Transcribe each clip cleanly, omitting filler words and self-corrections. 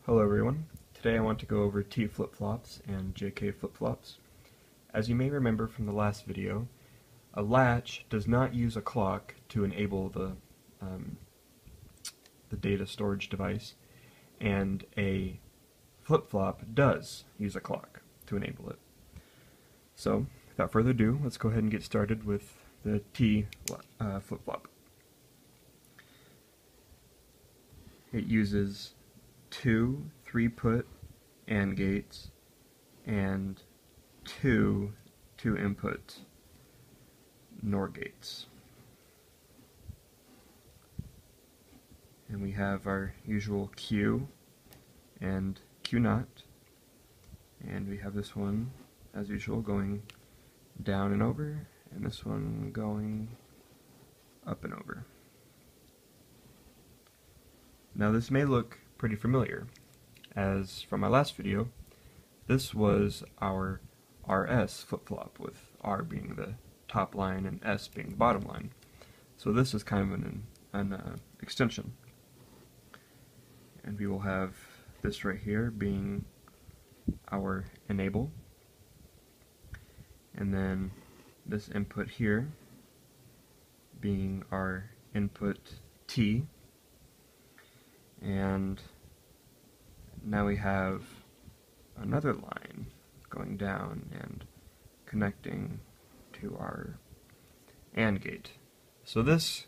Hello everyone. Today I want to go over T flip-flops and JK flip-flops. As you may remember from the last video, a latch does not use a clock to enable the data storage device, and a flip-flop does use a clock to enable it. So, without further ado, let's go ahead and get started with the T flip-flop. It uses two 3-put AND gates and two 2-input NOR gates. And we have our usual Q and Q naught, and we have this one as usual going down and over, and this one going up and over. Now this may look pretty familiar, as from my last video, this was our RS flip-flop, with R being the top line and S being the bottom line. So this is kind of an extension. And we will have this right here being our enable, and then this input here being our input T, and now we have another line going down and connecting to our AND gate. So this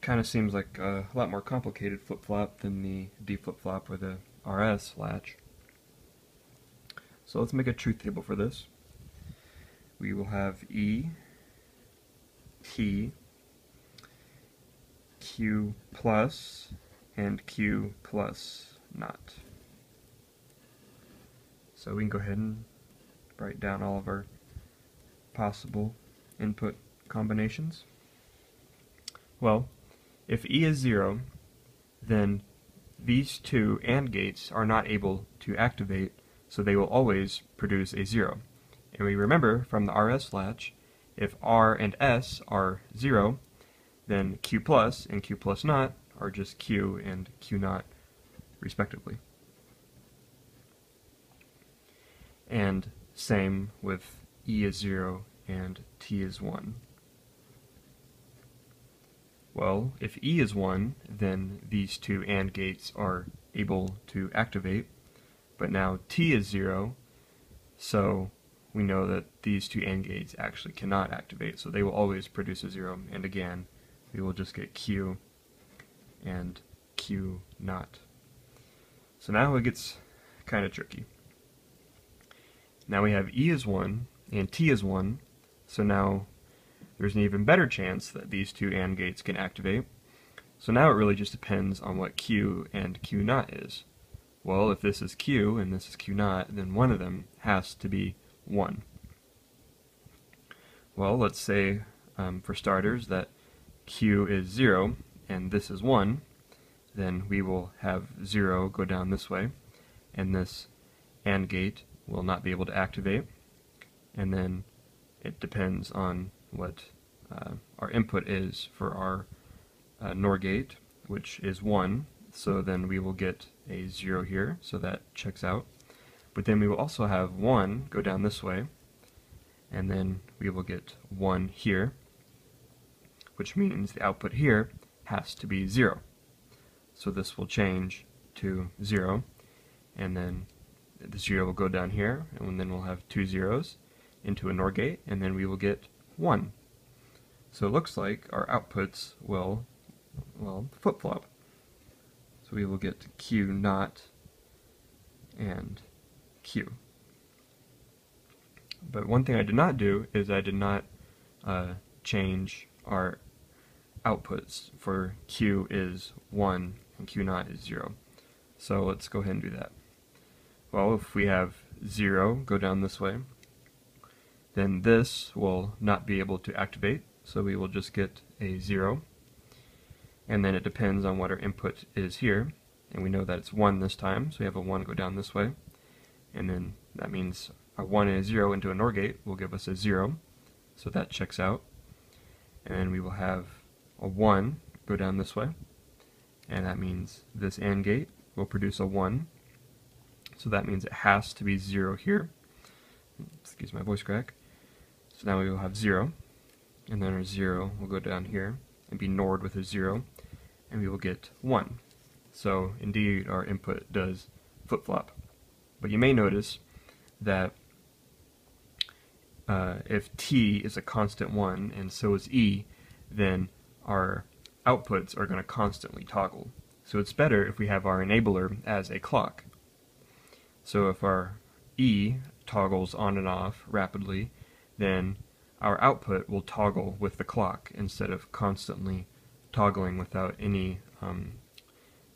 kind of seems like a lot more complicated flip-flop than the D flip-flop or the RS latch. So let's make a truth table for this. We will have E, T, Q plus, and Q plus not. So we can go ahead and write down all of our possible input combinations. Well, if E is 0, then these two AND gates are not able to activate, so they will always produce a 0. And we remember from the RS latch, if R and S are 0, then Q plus and Q plus naught are just Q and Q naught respectively. And same with E is 0 and T is 1. Well, if E is 1, then these two AND gates are able to activate, but now T is 0, so we know that these two AND gates actually cannot activate, so they will always produce a 0, and again, we will just get Q and Q naught. So now it gets kind of tricky. Now we have E is 1 and T is 1, so now there's an even better chance that these two AND gates can activate. So now it really just depends on what Q and Q naught is. Well, if this is Q and this is Q naught, then one of them has to be 1. Well, let's say, for starters, that Q is 0 and this is 1, then we will have 0 go down this way, and this AND gate will not be able to activate, and then it depends on what our input is for our NOR gate, which is 1, so then we will get a 0 here, so that checks out. But then we will also have 1 go down this way, and then we will get 1 here, which means the output here has to be 0. So this will change to 0, and then the 0 will go down here, and then we'll have two zeros into a NOR gate, and then we will get 1. So it looks like our outputs will, well, flip-flop. So we will get Q naught and Q. But one thing I did not do is I did not change our outputs for Q is 1 and Q naught is 0. So let's go ahead and do that. Well, if we have 0 go down this way, then this will not be able to activate, so we will just get a 0. And then it depends on what our input is here, and we know that it's 1 this time, so we have a 1 go down this way, and then that means a 1 and a 0 into a NOR gate will give us a 0, so that checks out. And then we will have a 1 go down this way, and that means this AND gate will produce a 1, So that means it has to be 0 here. Excuse my voice crack. So now we will have 0, and then our 0 will go down here and be NORed with a 0, and we will get 1. So indeed our input does flip-flop. But you may notice that if T is a constant 1 and so is E, then our outputs are going to constantly toggle. So it's better if we have our enabler as a clock. So if our E toggles on and off rapidly, then our output will toggle with the clock instead of constantly toggling without any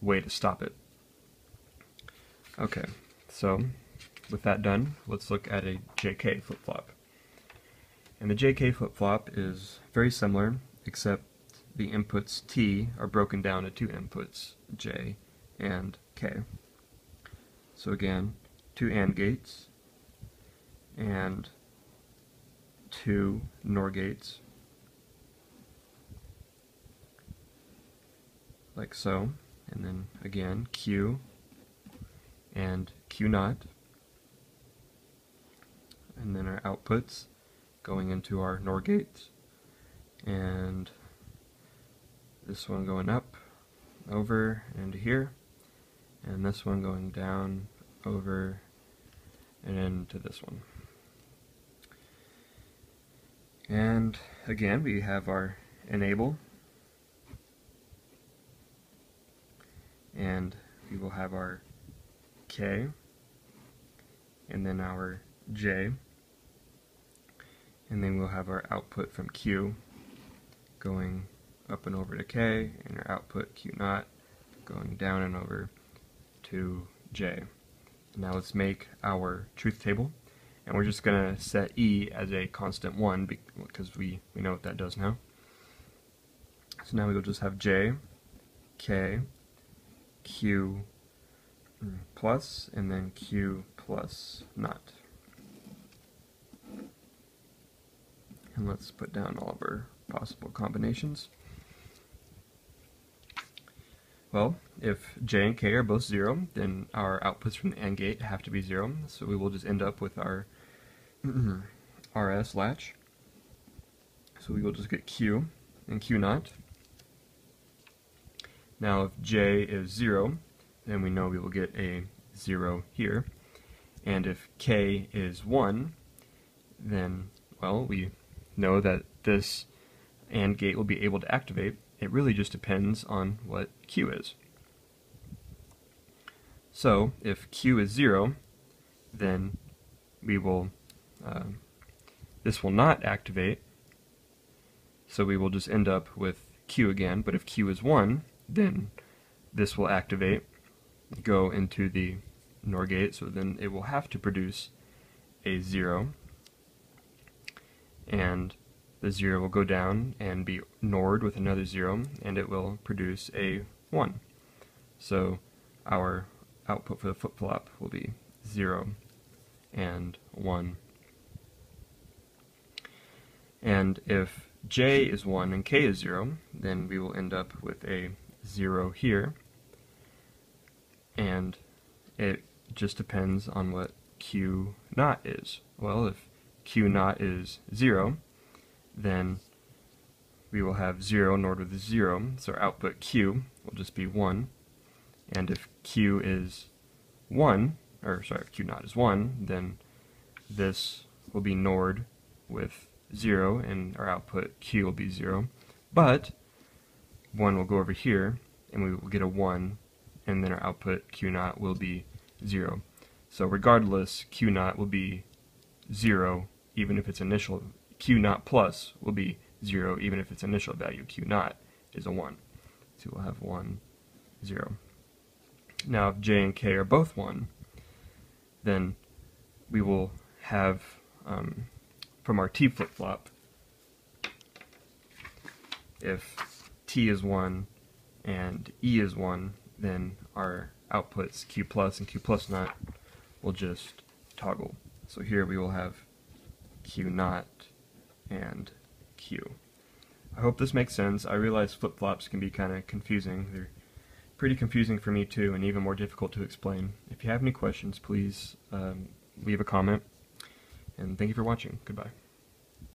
way to stop it. Okay, so with that done, let's look at a JK flip-flop. And the JK flip-flop is very similar, except the inputs T are broken down to two inputs, J and K. So again, two AND gates and two NOR gates, like so, and then again Q and Q naught, and then our outputs going into our NOR gates, and this one going up, over, and here, and this one going down, over, and into this one. And again, we have our enable, and we will have our K, and then our J, and then we'll have our output from Q going up and over to K, and our output Q naught going down and over to J. Now let's make our truth table, and we're just going to set E as a constant 1 because we know what that does now. So now we will just have J, K, Q plus, and then Q plus naught. And let's put down all of our possible combinations. Well, if J and K are both 0, then our outputs from the AND gate have to be 0, so we will just end up with our RS latch. So we will just get Q and Q naught. Now if J is 0, then we know we will get a 0 here. And if K is 1, then, well, we know that this AND gate will be able to activate. It really just depends on what Q is. So if Q is 0, then we will this will not activate, so we will just end up with Q again. But if Q is 1, then this will activate, go into the NOR gate, so then it will have to produce a 0, and the 0 will go down and be NORed with another 0, and it will produce a 1. So our output for the flip-flop will be 0 and 1. And if J is 1 and K is 0, then we will end up with a 0 here, and it just depends on what Q naught is. Well, if Q naught is 0, then we will have 0 NORed with a 0, so our output Q will just be 1. And if Q is 1, or sorry, if Q naught is 1, then this will be NORed with 0, and our output Q will be 0. But 1 will go over here, and we will get a 1, and then our output Q naught will be 0. So regardless, Q naught will be 0, even if its initial Q naught plus will be 0, even if its initial value Q naught is a 1. So we'll have 1, 0. Now if J and K are both 1, then we will have, from our T flip-flop, if T is 1 and E is 1, then our outputs Q plus and Q plus naught will just toggle. So here we will have Q naught and Q. I hope this makes sense. I realize flip-flops can be kind of confusing. They're pretty confusing for me too, and even more difficult to explain. If you have any questions, please leave a comment, and thank you for watching. Goodbye.